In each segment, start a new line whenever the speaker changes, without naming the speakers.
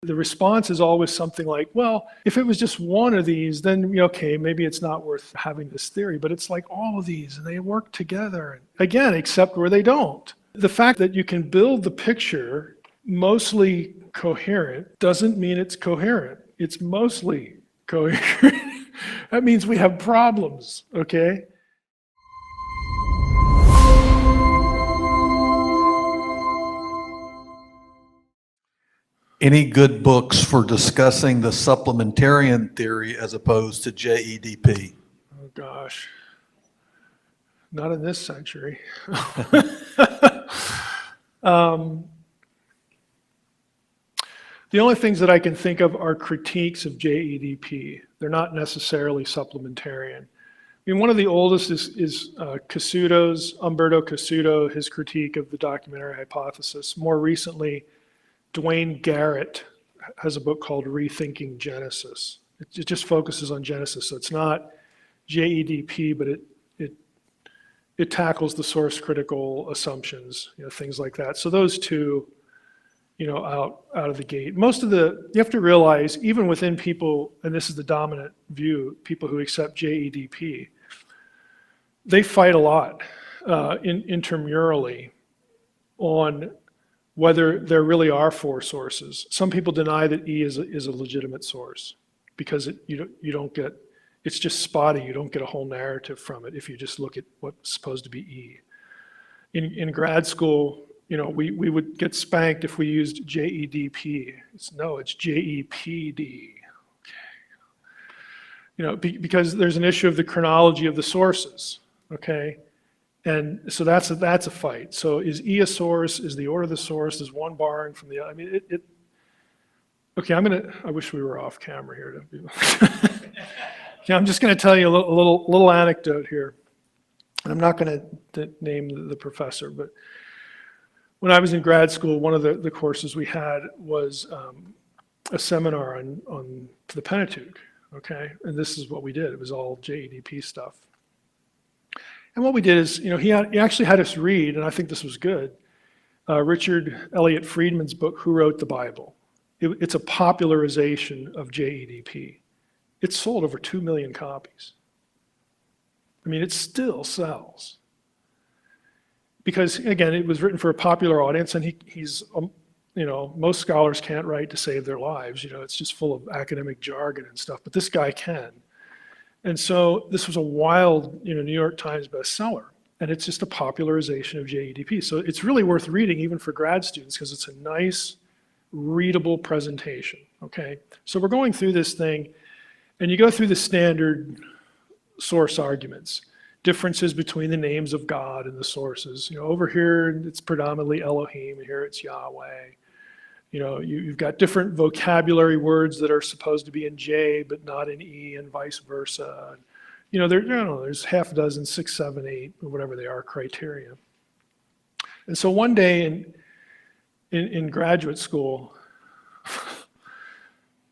The response is always something like, well, if it was just one of these, then okay, maybe it's not worth having this theory, but it's like all of these and they work together. Again, except where they don't. The fact that you can build the picture mostly coherent doesn't mean it's coherent. It's mostly coherent. That means we have problems, okay?
Any good books for discussing the supplementarian theory as opposed to JEDP?
Oh gosh, not in this century. The only things that I can think of are critiques of JEDP. They're not necessarily supplementarian. I mean, one of the oldest is Cassuto's, Umberto Cassuto, his critique of the documentary hypothesis. More recently, Dwayne Garrett has a book called Rethinking Genesis. It just focuses on Genesis, so it's not JEDP, but it tackles the source critical assumptions, things like that. So those two, out of the gate. You have to realize, even within people, and this is the dominant view, people who accept JEDP, they fight a lot intramurally on whether there really are four sources. Some people deny that E is a legitimate source because you don't get, it's just spotty. You don't get a whole narrative from it if you just look at what's supposed to be E. In grad school, we would get spanked if we used JEDP. It's JEPD. Okay. Because there's an issue of the chronology of the sources. Okay. And so that's a fight. So is E a source? Is the order of the source? Is one borrowing from the other? I mean, okay, I wish we were off camera here. Yeah, I'm just going to tell you a little anecdote here. And I'm not going to name the professor, but when I was in grad school, one of the courses we had was a seminar on the Pentateuch, okay? And this is what we did. It was all JEDP stuff. And what we did is, he actually had us read, and I think this was good, Richard Elliott Friedman's book, Who Wrote the Bible? It's a popularization of JEDP. It sold over 2 million copies. I mean, it still sells. Because, again, it was written for a popular audience, and he's, most scholars can't write to save their lives. It's just full of academic jargon and stuff, but this guy can. And so this was a wild, New York Times bestseller, and it's just a popularization of JEDP. So it's really worth reading even for grad students because it's a nice, readable presentation, okay? So we're going through this thing, and you go through the standard source arguments, differences between the names of God and the sources. Over here, it's predominantly Elohim, and here it's Yahweh. You've got different vocabulary words that are supposed to be in J, but not in E, and vice versa. There's half a dozen, 6, 7, 8, or whatever they are, criteria. And so one day in graduate school,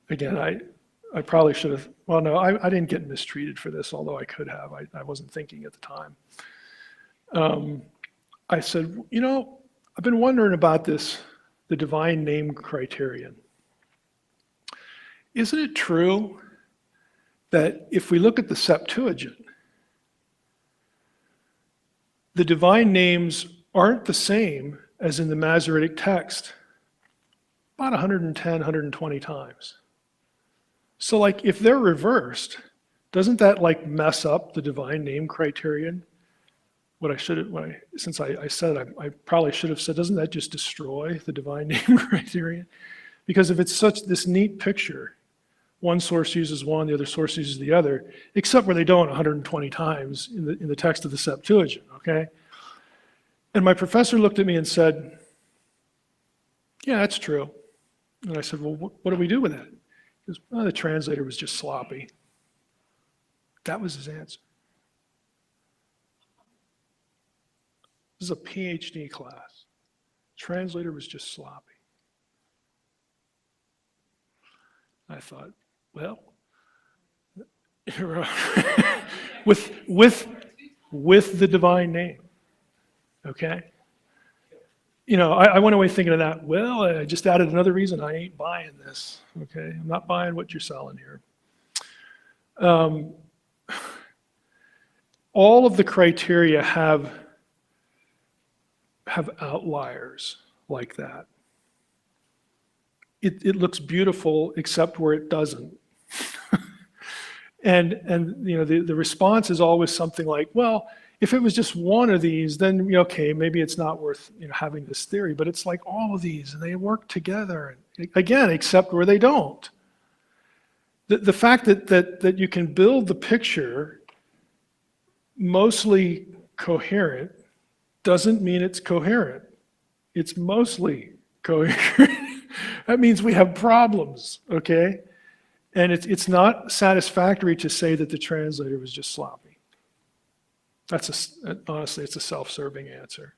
again, I probably should have, well, no, I didn't get mistreated for this, although I could have. I wasn't thinking at the time. I said, I've been wondering about this, the divine name criterion. Isn't it true that if we look at the Septuagint, the divine names aren't the same as in the Masoretic text? About 110, 120 times. So if they're reversed, doesn't that mess up the divine name criterion? Since I said it, I probably should have said, doesn't that just destroy the divine name criterion? Because if it's this neat picture, one source uses one, the other source uses the other, except where they don't 120 times in the text of the Septuagint, okay? And my professor looked at me and said, yeah, that's true. And I said, well, what do we do with that? He goes, the translator was just sloppy. That was his answer. This is a PhD class. Translator was just sloppy. I thought, well, with the divine name, okay? I went away thinking of that, well, I just added another reason I ain't buying this, okay? I'm not buying what you're selling here. All of the criteria have outliers like that. It looks beautiful except where it doesn't. and the response is always something like, well, if it was just one of these, then okay, maybe it's not worth having this theory. But it's like all of these, and they work together. And again, except where they don't. The fact that you can build the picture mostly coherent doesn't mean it's coherent. It's mostly coherent. That means we have problems, okay? And it's not satisfactory to say that the translator was just sloppy. Honestly, it's a self-serving answer.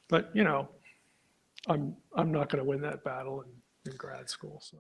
But I'm not going to win that battle in grad school. So.